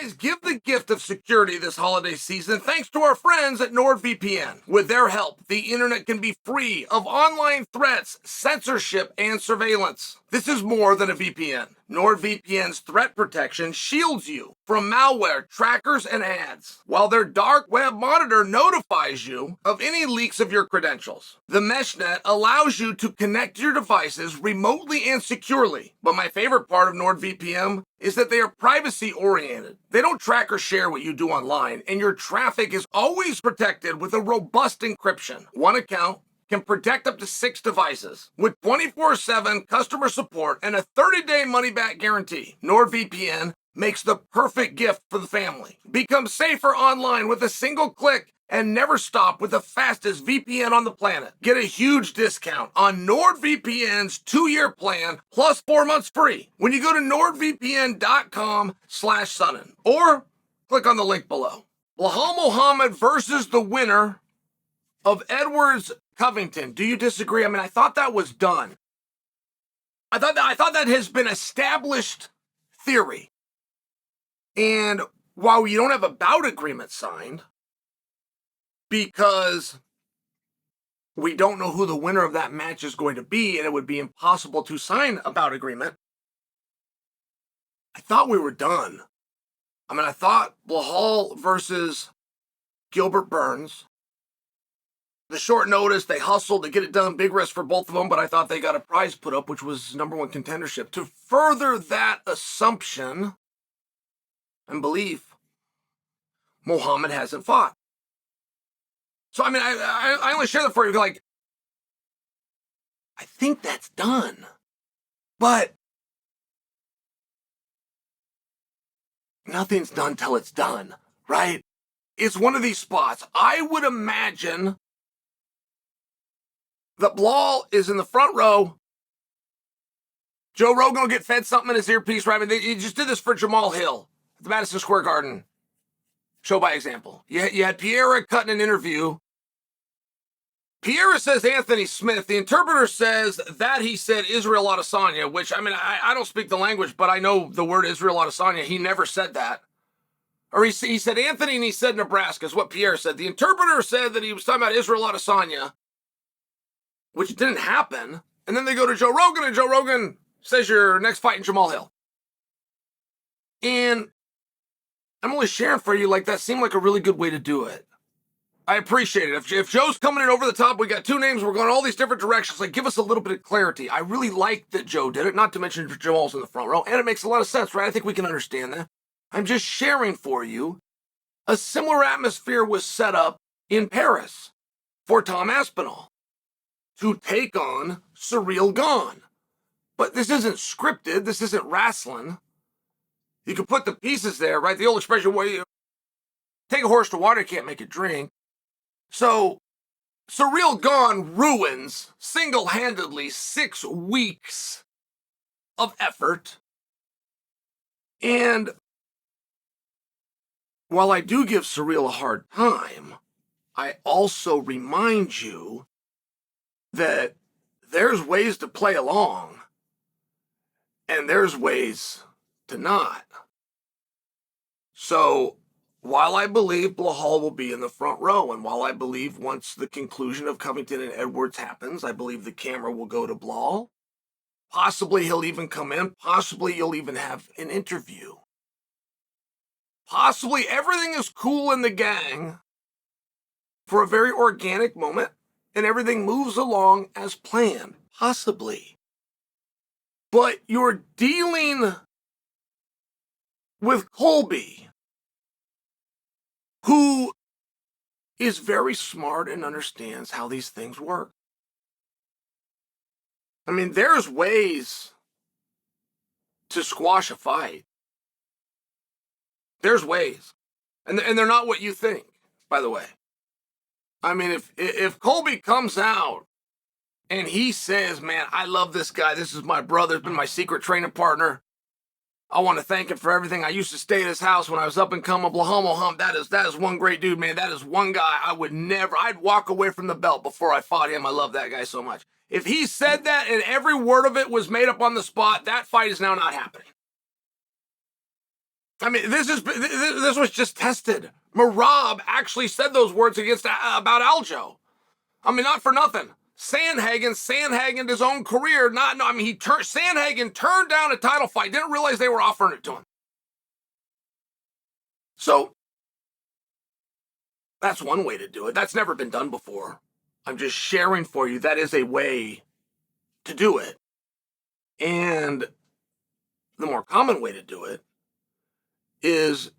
Guys, give the gift of security this holiday season thanks to our friends at NordVPN. With their help, the internet can be free of online threats, censorship, and surveillance. This is more than a VPN. NordVPN's threat protection shields you from malware, trackers, and ads, while their dark web monitor notifies you of any leaks of your credentials. The MeshNet allows you to connect your devices remotely and securely. But my favorite part of NordVPN is that they are privacy-oriented. They don't track or share what you do online, and your traffic is always protected with a robust encryption. One account can protect up to 6 devices with 24/7 customer support and a 30-day money-back guarantee. NordVPN makes the perfect gift for the family. Become safer online with a single click and never stop with the fastest VPN on the planet. Get a huge discount on NordVPN's 2-year plan plus 4 months free when you go to nordvpn.com/Sonnen or click on the link below. Belal Muhammad versus the winner of Edwards Covington. Do you disagree? I mean, I thought that was done. I thought that has been established theory. And while you don't have a bout agreement signed, because we don't know who the winner of that match is going to be, and it would be impossible to sign a bout agreement, I thought we were done. I mean, I thought Belal versus Gilbert Burns. The short notice, they hustled to get it done, big risk for both of them, but I thought they got a prize put up, which was #1 contendership. To further that assumption and belief, Muhammad hasn't fought. So, I mean, I only share that for you, like, I think that's done. But nothing's done till it's done, right? It's one of these spots. I would imagine that Belal is in the front row. Joe Rogan will get fed something in his earpiece, right? I mean, he just did this for Jamal Hill at the Madison Square Garden. Show by example. You had Pierre cutting an interview. Pierre says Anthony Smith. The interpreter says that he said Israel Adesanya, which, I mean, I don't speak the language, but I know the word Israel Adesanya. He never said that. Or he said Anthony and he said Nebraska is what Pierre said. The interpreter said that he was talking about Israel Adesanya, which didn't happen. And then they go to Joe Rogan, and Joe Rogan says your next fight in Jamal Hill. And I'm only sharing for you, like, that seemed like a really good way to do it. I appreciate it. If Joe's coming in over the top, we got 2 names, we're going all these different directions, like, give us a little bit of clarity. I really like that Joe did it, not to mention Jamal's in the front row, and it makes a lot of sense, right? I think we can understand that. I'm just sharing for you. A similar atmosphere was set up in Paris for Tom Aspinall to take on Ciryl Gane. But this isn't scripted. This isn't wrestling. You can put the pieces there, right? The old expression where you take a horse to water, you can't make it drink. So Ciryl Gane ruins single-handedly 6 weeks of effort. And while I do give Ciryl a hard time, I also remind you that there's ways to play along and there's ways to not. So while I believe Belal will be in the front row, and while I believe once the conclusion of Covington and Edwards happens, I believe the camera will go to Belal. Possibly he'll even come in. Possibly you'll even have an interview. Possibly everything is cool in the gang for a very organic moment, and everything moves along as planned. Possibly. But you're dealing with Colby, who is very smart and understands how these things work. I mean, there's ways to squash a fight. There's ways. And they're not what you think, by the way. I mean, if Colby comes out and he says, man, I love this guy. This is my brother. He's been my secret training partner. I want to thank him for everything. I used to stay at his house when I was up and coming. Belal Muhammad, that is one great dude, man. That is one guy I'd walk away from the belt before I fought him. I love that guy so much. If he said that and every word of it was made up on the spot, that fight is now not happening. I mean, this was just tested. Marab actually said those words about Aljo. I mean, not for nothing. Sandhagen his own career. Sandhagen turned down a title fight. Didn't realize they were offering it to him. So that's one way to do it. That's never been done before. I'm just sharing for you that is a way to do it. And the more common way to do it is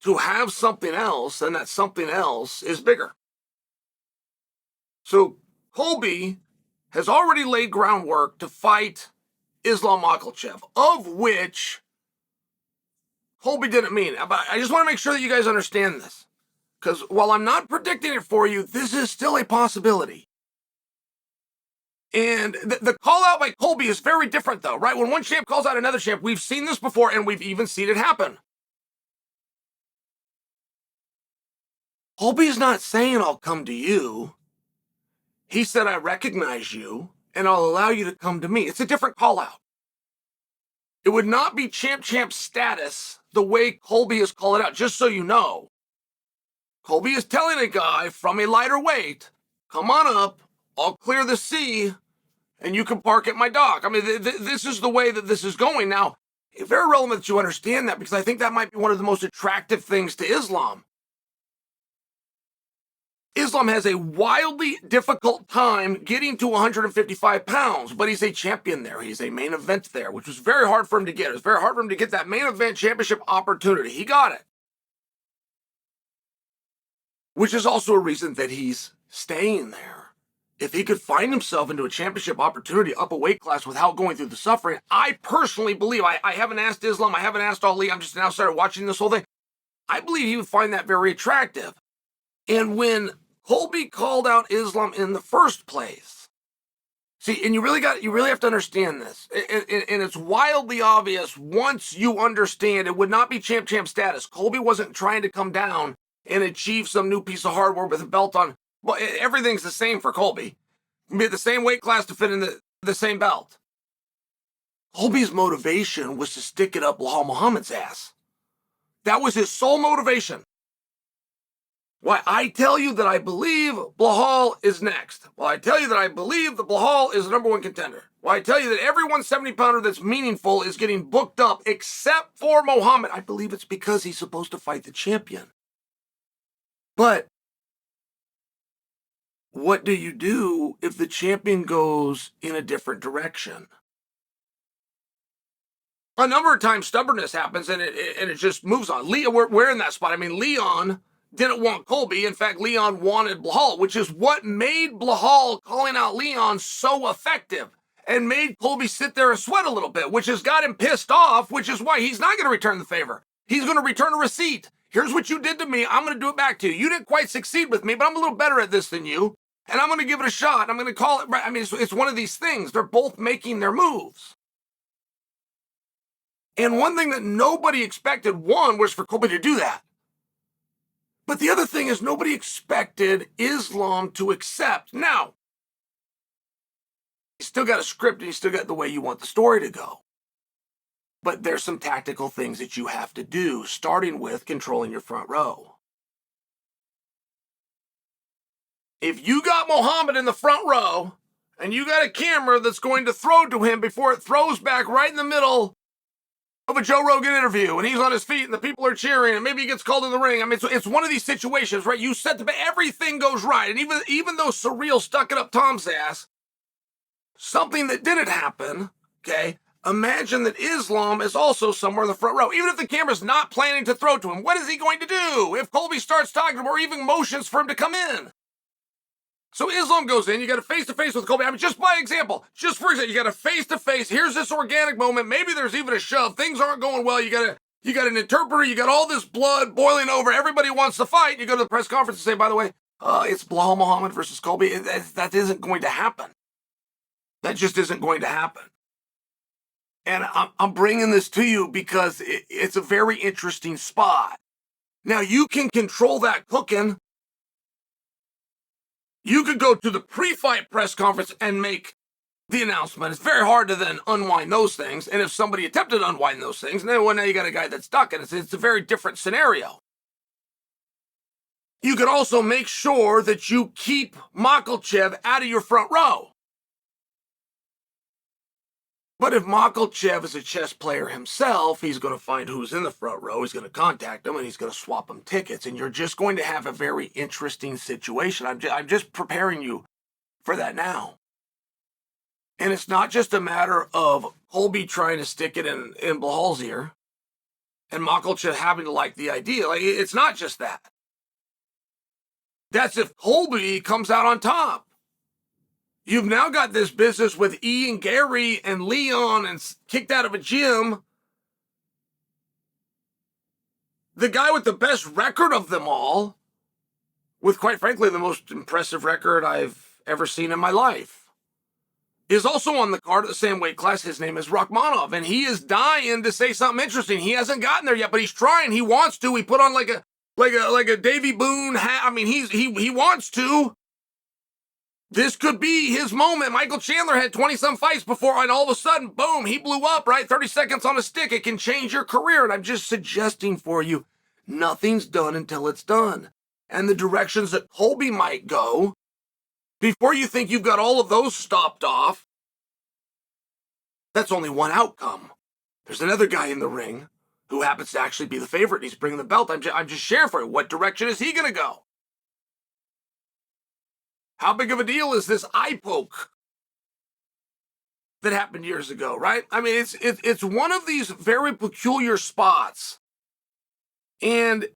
to have something else, and that something else is bigger. So Colby has already laid groundwork to fight Islam Makhachev, of which Colby didn't mean. But I just want to make sure that you guys understand this. Because while I'm not predicting it for you, this is still a possibility. And the call out by Colby is very different, though, right? When one champ calls out another champ, we've seen this before, and we've even seen it happen. Colby's not saying, I'll come to you. He said, I recognize you, and I'll allow you to come to me. It's a different call out. It would not be champ status the way Colby has called it out, just so you know. Colby is telling a guy from a lighter weight, come on up, I'll clear the sea, and you can park at my dock. I mean, this is the way that this is going. Now, it's very relevant that you understand that, because I think that might be one of the most attractive things to Islam. Islam has a wildly difficult time getting to 155 pounds, but he's a champion there. He's a main event there, which was very hard for him to get. It was very hard for him to get that main event championship opportunity. He got it. Which is also a reason that he's staying there. If he could find himself into a championship opportunity up a weight class without going through the suffering, I personally believe, I haven't asked Islam, I haven't asked Ali, I'm just now started watching this whole thing. I believe he would find that very attractive. And when Colby called out Islam in the first place, see, and you really have to understand this, and it's wildly obvious once you understand it would not be champ status. Colby wasn't trying to come down and achieve some new piece of hardware with a belt on. Well, everything's the same for Colby. You be the same weight class to fit in the same belt. Colby's motivation was to stick it up Belal Muhammad's ass. That was his sole motivation. Why I tell you that I believe Belal is next. Well, I tell you that I believe that Belal is the number one contender. Well, I tell you that every 170-pounder that's meaningful is getting booked up except for Muhammad. I believe it's because he's supposed to fight the champion. But what do you do if the champion goes in a different direction? A number of times stubbornness happens and it just moves on. We're in that spot. I mean, Leon didn't want Colby. In fact, Leon wanted Belal, which is what made Belal calling out Leon so effective and made Colby sit there and sweat a little bit, which has got him pissed off, which is why he's not going to return the favor. He's going to return a receipt. Here's what you did to me. I'm going to do it back to you. You didn't quite succeed with me, but I'm a little better at this than you. And I'm going to give it a shot. I'm going to call it. I mean, it's one of these things. They're both making their moves. And one thing that nobody expected, one, was for Colby to do that. But the other thing is nobody expected Islam to accept. Now, you still got a script and you still got the way you want the story to go. But there's some tactical things that you have to do, starting with controlling your front row. If you got Muhammad in the front row and you got a camera that's going to throw to him before it throws back right in the middle of a Joe Rogan interview and he's on his feet and the people are cheering and maybe he gets called in the ring. I mean, it's one of these situations, right? You set everything goes right. And even though Surreal stuck it up Tom's ass, something that didn't happen, okay? Imagine that Islam is also somewhere in the front row. Even if the camera's not planning to throw to him, what is he going to do if Colby starts talking to him or even motions for him to come in? So Islam goes in, you got a face-to-face with Colby. I mean, just by example, you got a face-to-face. Here's this organic moment. Maybe there's even a shove. Things aren't going well. You got an interpreter. You got all this blood boiling over. Everybody wants to fight. You go to the press conference and say, by the way, it's Belal Muhammad versus Colby. That isn't going to happen. That just isn't going to happen. And I'm bringing this to you because it's a very interesting spot. Now, you can control that cooking. You could go to the pre-fight press conference and make the announcement. It's very hard to then unwind those things. And if somebody attempted to unwind those things, then well, now you got a guy that's stuck, and it's a very different scenario. You could also make sure that you keep Makhachev out of your front row. But if Makhachev is a chess player himself, he's going to find who's in the front row, he's going to contact them, and he's going to swap them tickets, and you're just going to have a very interesting situation. I'm just preparing you for that now. And it's not just a matter of Colby trying to stick it in Blahal's ear and Makhachev having to like the idea. Like, it's not just that. That's if Colby comes out on top. You've now got this business with Ian Gary and Leon and kicked out of a gym. The guy with the best record of them all, with quite frankly the most impressive record I've ever seen in my life, is also on the card at the same weight class. His name is Rakhmonov, and he is dying to say something interesting. He hasn't gotten there yet, but he's trying. He wants to. He put on like a Davy Boone hat. I mean, he wants to. This could be his moment. Michael Chandler had 20-some fights before, and all of a sudden, boom, he blew up, right? 30 seconds on a stick. It can change your career, and I'm just suggesting for you, nothing's done until it's done. And the directions that Colby might go, before you think you've got all of those stopped off, that's only one outcome. There's another guy in the ring who happens to actually be the favorite. He's bringing the belt. I'm just sharing for you. What direction is he going to go? How big of a deal is this eye poke that happened years ago, right? I mean, it's one of these very peculiar spots. And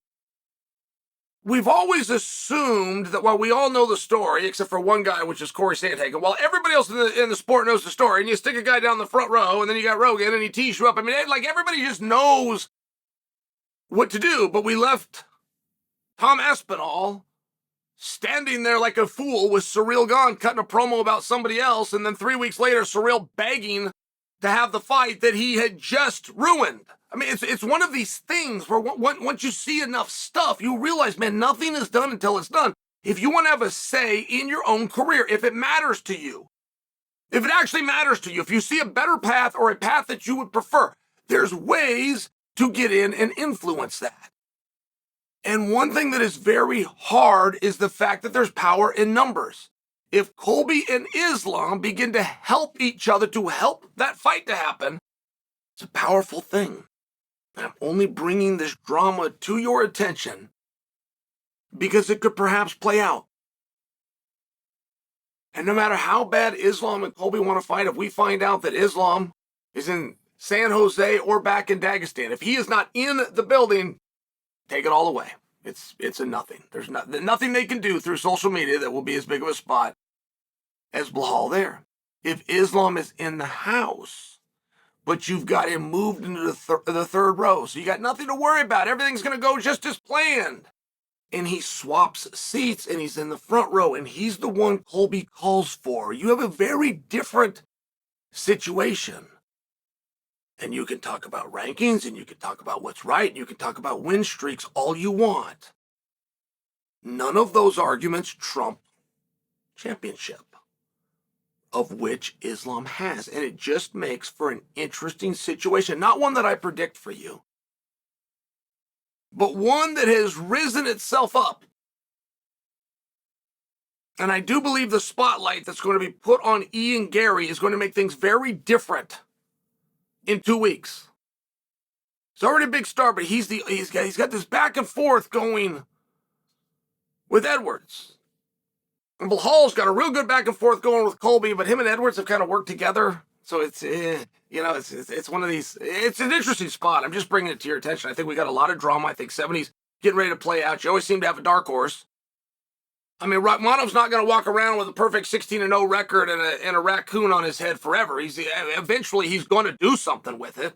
we've always assumed that while we all know the story, except for one guy, which is Corey Sandhagen, while everybody else in the sport knows the story, and you stick a guy down the front row, and then you got Rogan, and he tees you up. I mean, like, everybody just knows what to do, but we left Tom Aspinall standing there like a fool with Ciryl Gane cutting a promo about somebody else, and then 3 weeks later, Ciryl begging to have the fight that he had just ruined. I mean, it's one of these things where once you see enough stuff, you realize, man, nothing is done until it's done. If you want to have a say in your own career, if it matters to you, if it actually matters to you, if you see a better path or a path that you would prefer, there's ways to get in and influence that. And one thing that is very hard is the fact that there's power in numbers. If Colby and Islam begin to help each other to help that fight to happen, it's a powerful thing. And I'm only bringing this drama to your attention because it could perhaps play out. And no matter how bad Islam and Colby want to fight, if we find out that Islam is in San Jose or back in Dagestan, if he is not in the building, take it all away. It's a nothing. There's nothing they can do through social media that will be as big of a spot as Blahal there. If Islam is in the house, but you've got him moved into the third row, so you got nothing to worry about. Everything's going to go just as planned. And he swaps seats, and he's in the front row, and he's the one Colby calls for. You have a very different situation. And you can talk about rankings, and you can talk about what's right, and you can talk about win streaks all you want. None of those arguments trump championship, of which Islam has. And it just makes for an interesting situation. Not one that I predict for you, but one that has risen itself up. And I do believe the spotlight that's going to be put on Ian Gary is going to make things very different in 2 weeks. It's already a big star, but he's got this back and forth going with Edwards. And Blahal's got a real good back and forth going with Colby, but him and Edwards have kind of worked together. So it's one of these, it's an interesting spot. I'm just bringing it to your attention. I think we got a lot of drama. I think 70's getting ready to play out. You always seem to have a dark horse. I mean, Rakhmonov's not going to walk around with a perfect 16-0 record and a raccoon on his head forever. Eventually he's going to do something with it.